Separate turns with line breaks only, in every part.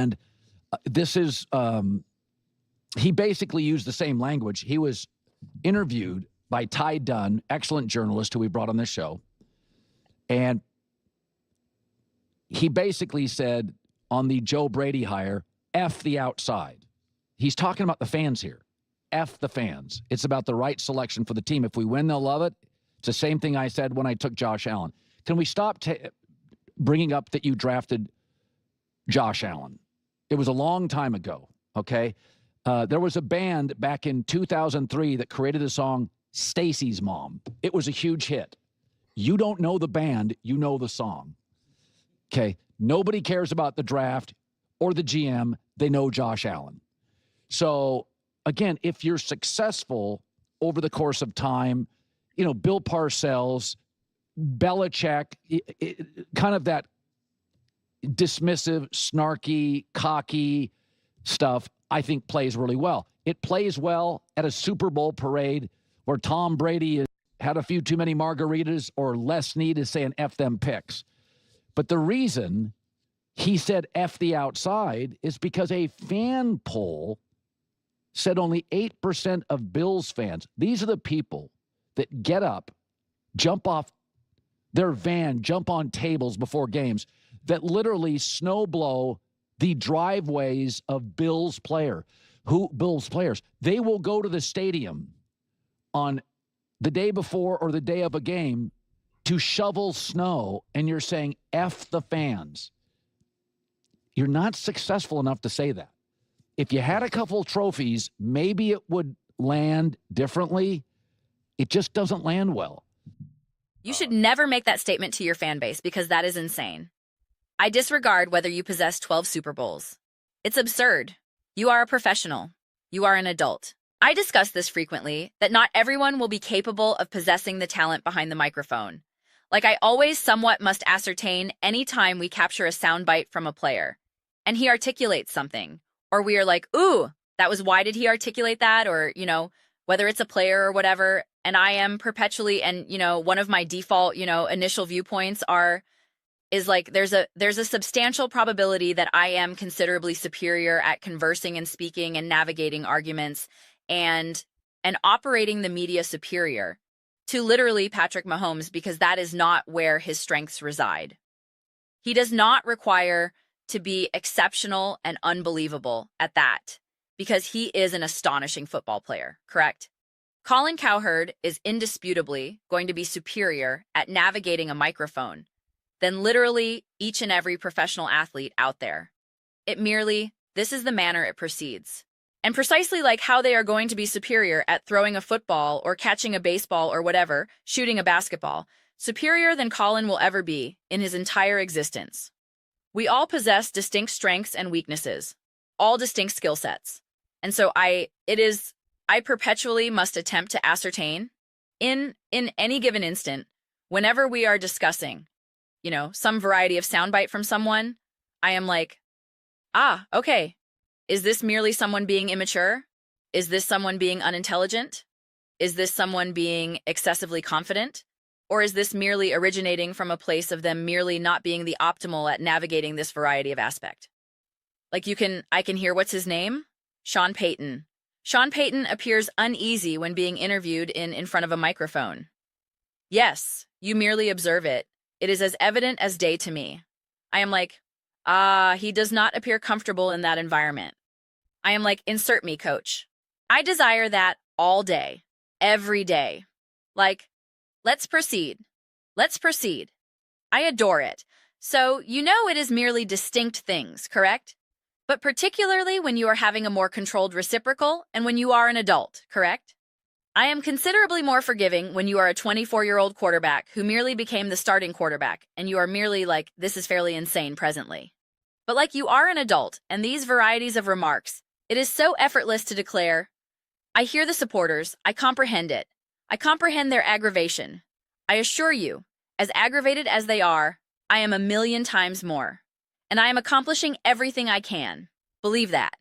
And this is, he basically used the same language. He was interviewed by Ty Dunn, excellent journalist who we brought on this show. And he basically said on the Joe Brady hire, F the outside. He's talking about the fans here. F the fans. It's about the right selection for the team. If we win, they'll love it. It's the same thing I said when I took Josh Allen. Can we stop bringing up that you drafted Josh Allen? It was a long time ago, okay? There was a band back in 2003 that created the song Stacy's Mom. It was a huge hit. You don't know the band, you know the song. Okay? Nobody cares about the draft or the GM. They know Josh Allen. So, again, if you're successful over the course of time, you know, Bill Parcells, Belichick, kind of that dismissive, snarky, cocky stuff, I think plays really well. It plays well at a Super Bowl parade where Tom Brady had a few too many margaritas or Les Snead is saying F them picks. But the reason he said F the outside is because a fan poll said only 8% of Bills fans, these are the people that get up, jump off their van, jump on tables before games, that literally snowblow the driveways of Bills players. They will go to the stadium on the day before or the day of a game to shovel snow, and you're saying F the fans. You're not successful enough to say that. If you had a couple trophies, maybe it would land differently. It just doesn't land well.
You should never make that statement to your fan base because that is insane. I disregard whether you possess 12 Super Bowls. It's absurd. You are a professional. You are an adult. I discuss this frequently, that not everyone will be capable of possessing the talent behind the microphone. Like I always somewhat must ascertain any time we capture a soundbite from a player, and he articulates something, or we are like, ooh, that was why did he articulate that? Or, you know, whether it's a player or whatever, and I am perpetually, and, you know, one of my default, you know, initial viewpoints is like there's a substantial probability that I am considerably superior at conversing and speaking and navigating arguments and operating the media superior to literally Patrick Mahomes, because that is not where his strengths reside. He does not require to be exceptional and unbelievable at that, because he is an astonishing football player, correct? Colin Cowherd is indisputably going to be superior at navigating a microphone than literally each and every professional athlete out there. This is the manner it proceeds. And precisely like how they are going to be superior at throwing a football or catching a baseball or whatever, shooting a basketball, superior than Colin will ever be in his entire existence. We all possess distinct strengths and weaknesses, all distinct skill sets. And so I perpetually must attempt to ascertain in any given instant, whenever we are discussing, you know, some variety of soundbite from someone, I am like, okay. Is this merely someone being immature? Is this someone being unintelligent? Is this someone being excessively confident? Or is this merely originating from a place of them merely not being the optimal at navigating this variety of aspect? Like I can hear, what's his name? Sean Payton. Sean Payton appears uneasy when being interviewed in front of a microphone. Yes, you merely observe it. It is as evident as day to me. I am like, he does not appear comfortable in that environment. I am like, insert me, coach. I desire that all day, every day. Like, let's proceed. Let's proceed. I adore it. So, you know it is merely distinct things, correct? But particularly when you are having a more controlled reciprocal and when you are an adult, correct? I am considerably more forgiving when you are a 24-year-old quarterback who merely became the starting quarterback and you are merely like, this is fairly insane presently. But like you are an adult, and these varieties of remarks, it is so effortless to declare, I hear the supporters, I comprehend it. I comprehend their aggravation. I assure you, as aggravated as they are, I am a million times more. And I am accomplishing everything I can. Believe that.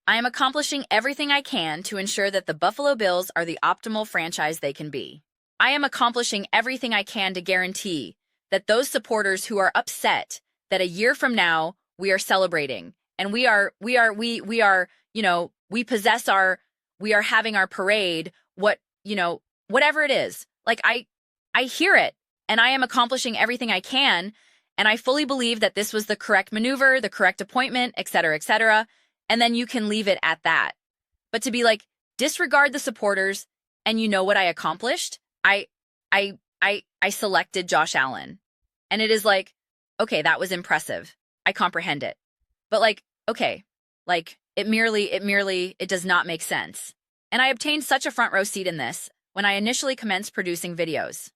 I am accomplishing everything I can to ensure that the Buffalo Bills are the optimal franchise they can be. I am accomplishing everything I can to guarantee that those supporters who are upset that a year from now we are celebrating and we are, you know, we are having our parade, whatever it is. Like I hear it and I am accomplishing everything I can. And I fully believe that this was the correct maneuver, the correct appointment, et cetera, et cetera. And then you can leave it at that. But to be like, disregard the supporters and you know what I accomplished? I selected Josh Allen. And it is like, okay, that was impressive. I comprehend it. But like, okay, like it does not make sense. And I obtained such a front row seat in this when I initially commenced producing videos.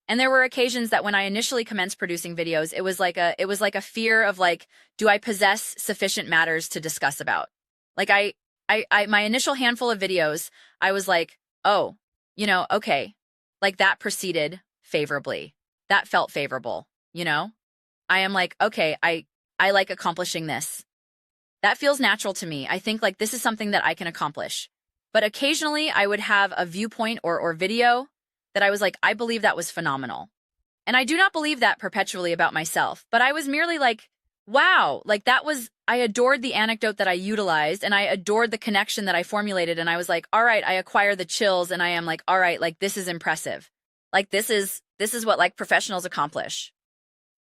And there were occasions that when I initially commenced producing videos, it was like a fear of like, do I possess sufficient matters to discuss about? Like my initial handful of videos, I was like, oh, okay, like that proceeded favorably. That felt favorable, I am like, okay, I like accomplishing this. That feels natural to me. I think like this is something that I can accomplish. But occasionally I would have a viewpoint or video that I was like, I believe that was phenomenal. And I do not believe that perpetually about myself, but I was merely like, wow, like I adored the anecdote that I utilized and I adored the connection that I formulated. And I was like, all right, I acquire the chills and I am like, all right, like this is impressive. Like this is what like professionals accomplish.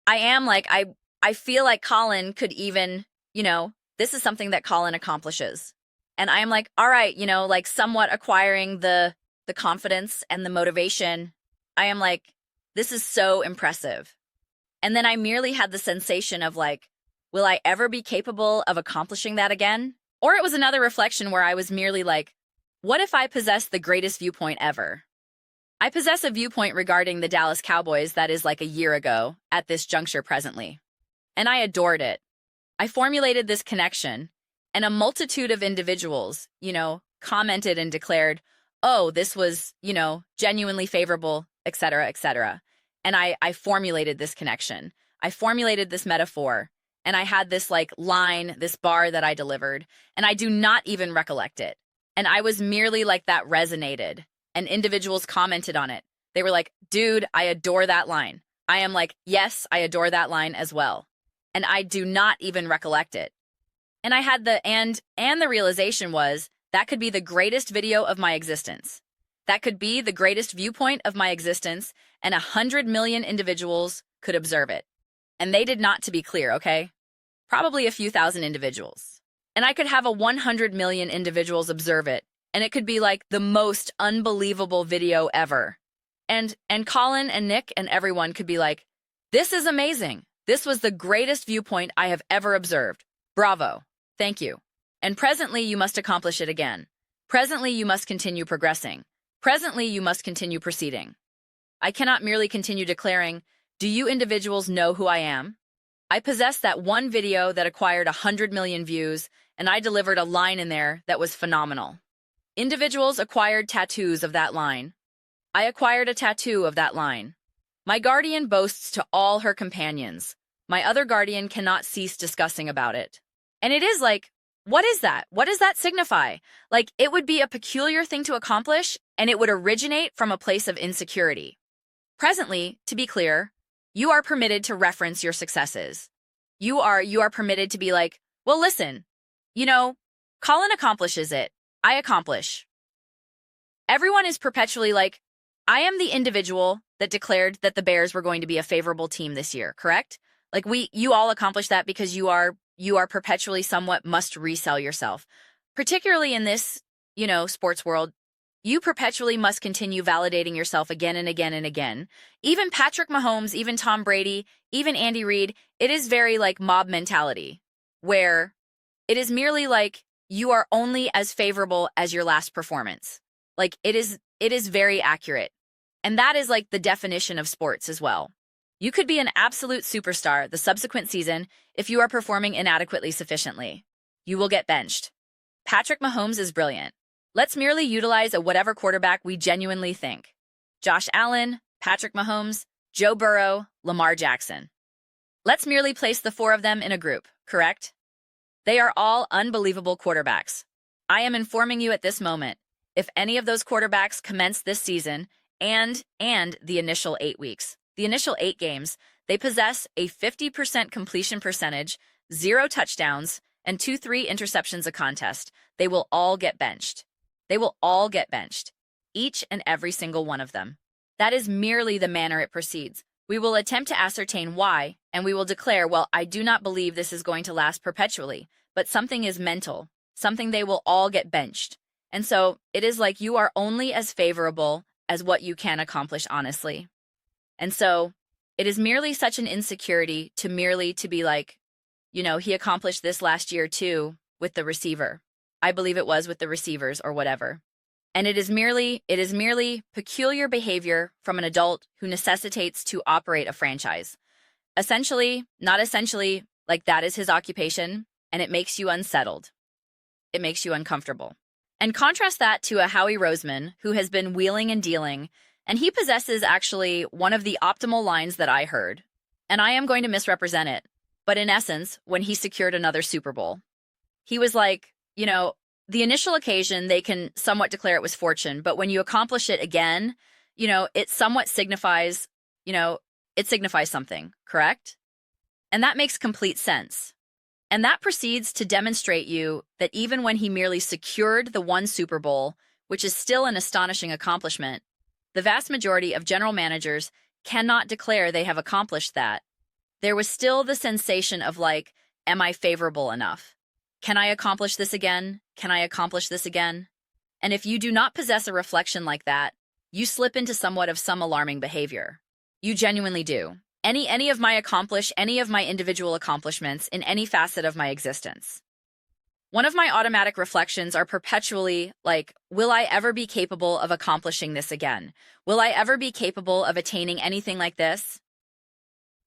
I am like, I feel like Colin could even, this is something that Colin accomplishes. And I am like, all right, like somewhat acquiring the confidence and the motivation. I am like, this is so impressive. And then I merely had the sensation of like, will I ever be capable of accomplishing that again? Or it was another reflection where I was merely like, what if I possess the greatest viewpoint ever? I possess a viewpoint regarding the Dallas Cowboys that is like a year ago at this juncture presently. And I adored it. I formulated this connection, and a multitude of individuals, commented and declared, oh, this was, genuinely favorable, et cetera, et cetera. And I formulated this connection. I formulated this metaphor, and I had this like line, this bar that I delivered, and I do not even recollect it. And I was merely like, that resonated, and individuals commented on it. They were like, dude, I adore that line. I am like, yes, I adore that line as well. And I do not even recollect it. And I had and the realization was that could be the greatest video of my existence. That could be the greatest viewpoint of my existence, and 100 million individuals could observe it. And they did not, to be clear, okay? Probably a few thousand individuals. And I could have a 100 million individuals observe it, and it could be like the most unbelievable video ever. And Colin and Nick and everyone could be like, this is amazing. This was the greatest viewpoint I have ever observed. Bravo. Thank you. And presently you must accomplish it again. Presently you must continue progressing. Presently you must continue proceeding. I cannot merely continue declaring, do you individuals know who I am? I possess that one video that acquired 100 million views, and I delivered a line in there that was phenomenal. Individuals acquired tattoos of that line. I acquired a tattoo of that line. My guardian boasts to all her companions. My other guardian cannot cease discussing about it. And it is like, what is that? What does that signify? Like, it would be a peculiar thing to accomplish, and it would originate from a place of insecurity. Presently, to be clear, you are permitted to reference your successes. You are permitted to be like, well, listen, Colin accomplishes it. I accomplish. Everyone is perpetually like, I am the individual that declared that the Bears were going to be a favorable team this year, correct? Like you all accomplished that because you are perpetually somewhat must resell yourself. Particularly in this, sports world, you perpetually must continue validating yourself again and again and again. Even Patrick Mahomes, even Tom Brady, even Andy Reid, it is very like mob mentality, where it is merely like you are only as favorable as your last performance. Like it is very accurate. And that is like the definition of sports as well. You could be an absolute superstar the subsequent season if you are performing inadequately sufficiently. You will get benched. Patrick Mahomes is brilliant. Let's merely utilize a whatever quarterback we genuinely think. Josh Allen, Patrick Mahomes, Joe Burrow, Lamar Jackson. Let's merely place the four of them in a group, correct? They are all unbelievable quarterbacks. I am informing you at this moment, if any of those quarterbacks commence this season and the initial 8 weeks, the initial 8 games, they possess a 50% completion percentage, 0 touchdowns, and 2-3 interceptions a contest, they will all get benched. They will all get benched. Each and every single one of them. That is merely the manner it proceeds. We will attempt to ascertain why, and we will declare, well, I do not believe this is going to last perpetually, but something is mental, something they will all get benched. And so it is like you are only as favorable as what you can accomplish honestly. And so it is merely such an insecurity to merely to be like, he accomplished this last year too with the receiver. I believe it was with the receivers or whatever. And it is merely peculiar behavior from an adult who necessitates to operate a franchise. Not essentially, like that is his occupation, and it makes you unsettled. It makes you uncomfortable. And contrast that to a Howie Roseman who has been wheeling and dealing, and he possesses actually one of the optimal lines that I heard. And I am going to misrepresent it. But in essence, when he secured another Super Bowl, he was like, the initial occasion, they can somewhat declare it was fortune, but when you accomplish it again, it somewhat signifies, it signifies something, correct? And that makes complete sense. And that proceeds to demonstrate you that even when he merely secured the one Super Bowl, which is still an astonishing accomplishment, the vast majority of general managers cannot declare they have accomplished that. There was still the sensation of like, am I favorable enough? Can I accomplish this again? Can I accomplish this again? And if you do not possess a reflection like that, you slip into somewhat of some alarming behavior. You genuinely do. Any of my individual accomplishments in any facet of my existence. One of my automatic reflections are perpetually like, will I ever be capable of accomplishing this again? Will I ever be capable of attaining anything like this?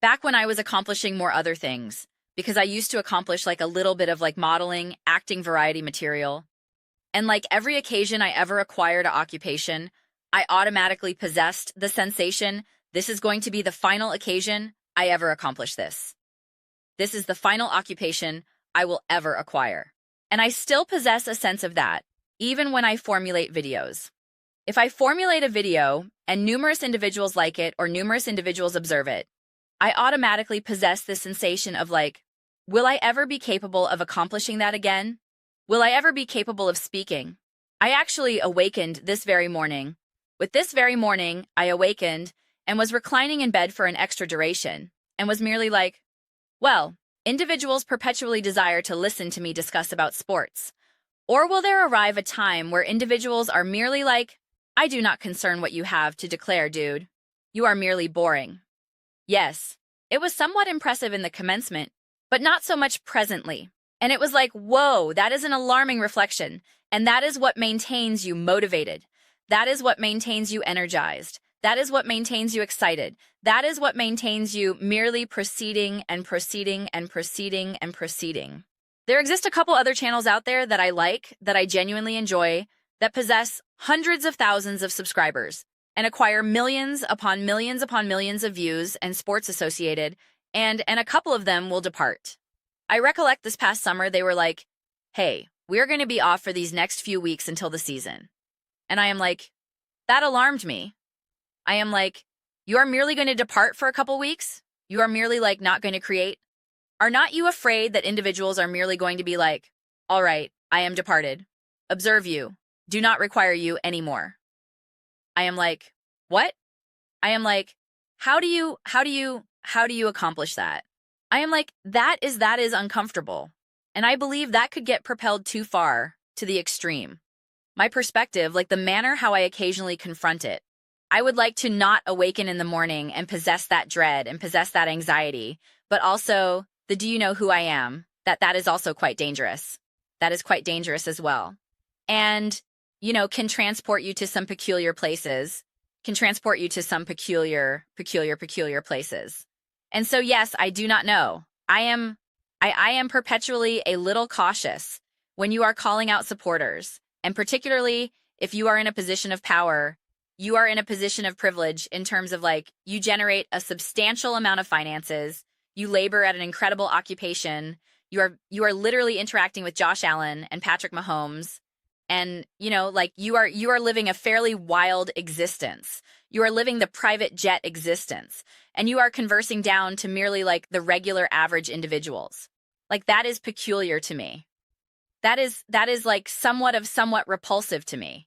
Back when I was accomplishing more other things, because I used to accomplish like a little bit of like modeling, acting variety material. And like every occasion I ever acquired an occupation, I automatically possessed the sensation, this is going to be the final occasion I ever accomplish this. This is the final occupation I will ever acquire. And I still possess a sense of that, even when I formulate videos. If I formulate a video and numerous individuals like it or numerous individuals observe it, I automatically possess this sensation of like, will I ever be capable of accomplishing that again? Will I ever be capable of speaking? I actually awakened this very morning. With this very morning, I awakened and was reclining in bed for an extra duration and was merely like, well, individuals perpetually desire to listen to me discuss about sports. Or will there arrive a time where individuals are merely like, I do not concern what you have to declare, dude. You are merely boring. Yes, it was somewhat impressive in the commencement, but not so much presently. And it was like, whoa, that is an alarming reflection. And that is what maintains you motivated. That is what maintains you energized. That is what maintains you excited. That is what maintains you merely proceeding and proceeding and proceeding and proceeding. There exist a couple other channels out there that I like, that I genuinely enjoy, that possess hundreds of thousands of subscribers and acquire millions upon millions upon millions of views and sports associated, and a couple of them will depart. I recollect this past summer they were like, hey, we're going to be off for these next few weeks until the season. And I am like, that alarmed me. I am like, you are merely going to depart for a couple weeks? You are merely like not going to create? Are not you afraid that individuals are merely going to be like, all right, I am departed. Observe you. Do not require you anymore. I am like, what? I am like, how do you accomplish that? I am like, that is uncomfortable. And I believe that could get propelled too far to the extreme. My perspective, like the manner how I occasionally confront it. I would like to not awaken in the morning and possess that dread and possess that anxiety, but also the do you know who I am? That is also quite dangerous. That is quite dangerous as well. And, can transport you to some peculiar places, can transport you to some peculiar places. And so, yes, I do not know. I am perpetually a little cautious when you are calling out supporters, and particularly if you are in a position of power, you are in a position of privilege in terms of like, you generate a substantial amount of finances, you labor at an incredible occupation, you are literally interacting with Josh Allen and Patrick Mahomes, and you are living a fairly wild existence. You are living the private jet existence, and you are conversing down to merely like the regular average individuals. Like, that is peculiar to me. That is like somewhat repulsive to me.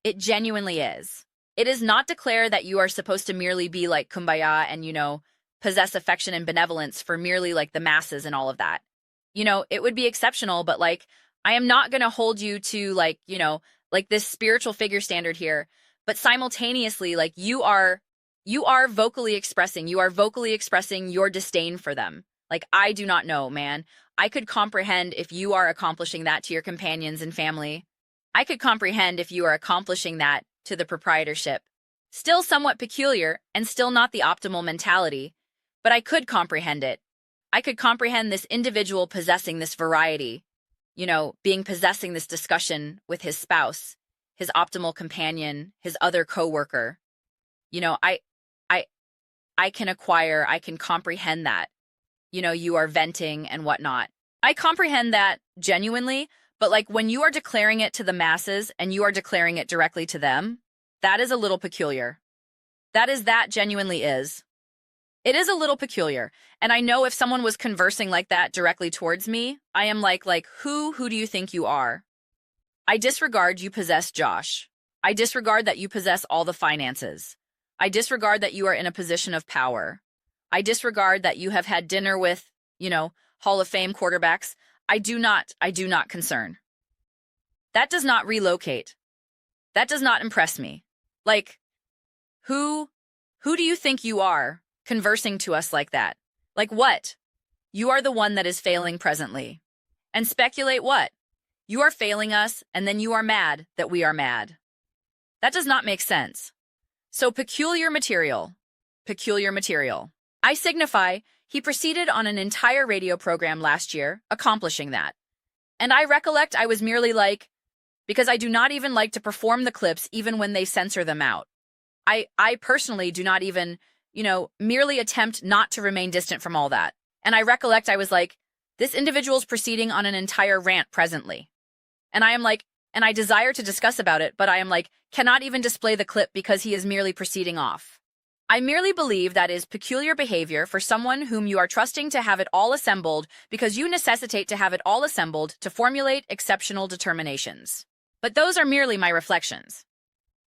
It genuinely is. It is not declare that you are supposed to merely be like kumbaya and, possess affection and benevolence for merely like the masses and all of that. It would be exceptional, but like, I am not going to hold you to like, like this spiritual figure standard here, but simultaneously, like you are vocally expressing your disdain for them. Like, I do not know, man. I could comprehend if you are accomplishing that to your companions and family. I could comprehend if you are accomplishing that to the proprietorship. Still somewhat peculiar and still not the optimal mentality, but I could comprehend it. I could comprehend this individual possessing this variety, possessing this discussion with his spouse, his optimal companion, his other coworker. I can comprehend that. You are venting and whatnot. I comprehend that genuinely, but like when you are declaring it to the masses and you are declaring it directly to them, that is a little peculiar. That genuinely is. It is a little peculiar. And I know if someone was conversing like that directly towards me, I am like, who do you think you are? I disregard you possess Josh. I disregard that you possess all the finances. I disregard that you are in a position of power. I disregard that you have had dinner with, Hall of Fame quarterbacks. I do not concern. That does not relocate. That does not impress me. Like, who do you think you are conversing to us like that? Like what? You are the one that is failing presently. And speculate what? You are failing us, and then you are mad that we are mad. That does not make sense. So peculiar material. I signify he proceeded on an entire radio program last year, accomplishing that. And I recollect I was merely like, because I do not even like to perform the clips even when they censor them out. I personally do not even, merely attempt not to remain distant from all that. And I recollect I was like, this individual's proceeding on an entire rant presently. And I am like, and I desire to discuss about it, but I am like, cannot even display the clip because he is merely proceeding off. I merely believe that is peculiar behavior for someone whom you are trusting to have it all assembled because you necessitate to have it all assembled to formulate exceptional determinations. But those are merely my reflections.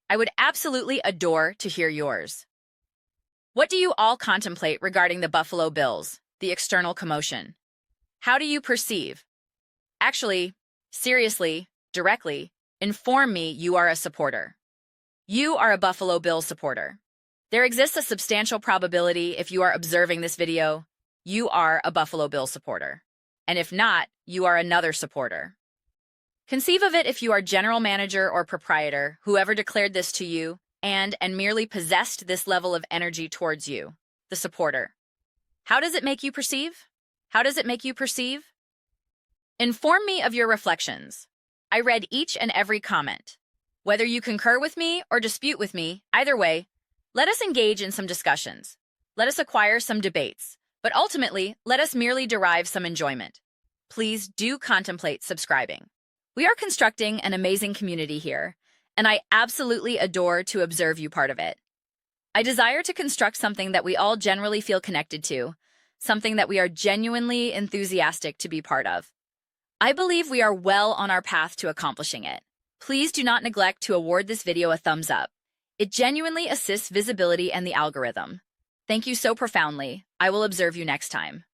I would absolutely adore to hear yours. What do you all contemplate regarding the Buffalo Bills, the external commotion? How do you perceive? Actually, seriously, directly, inform me you are a supporter. You are a Buffalo Bills supporter. There exists a substantial probability if you are observing this video, you are a Buffalo Bills supporter. And if not, you are another supporter. Conceive of it if you are general manager or proprietor, whoever declared this to you, and merely possessed this level of energy towards you, the supporter. How does it make you perceive? Inform me of your reflections. I read each and every comment. Whether you concur with me or dispute with me, either way, let us engage in some discussions. Let us acquire some debates, but ultimately, let us merely derive some enjoyment. Please do contemplate subscribing. We are constructing an amazing community here, and I absolutely adore to observe you part of it. I desire to construct something that we all generally feel connected to, something that we are genuinely enthusiastic to be part of. I believe we are well on our path to accomplishing it. Please do not neglect to award this video a thumbs up. It genuinely assists visibility and the algorithm. Thank you so profoundly. I will observe you next time.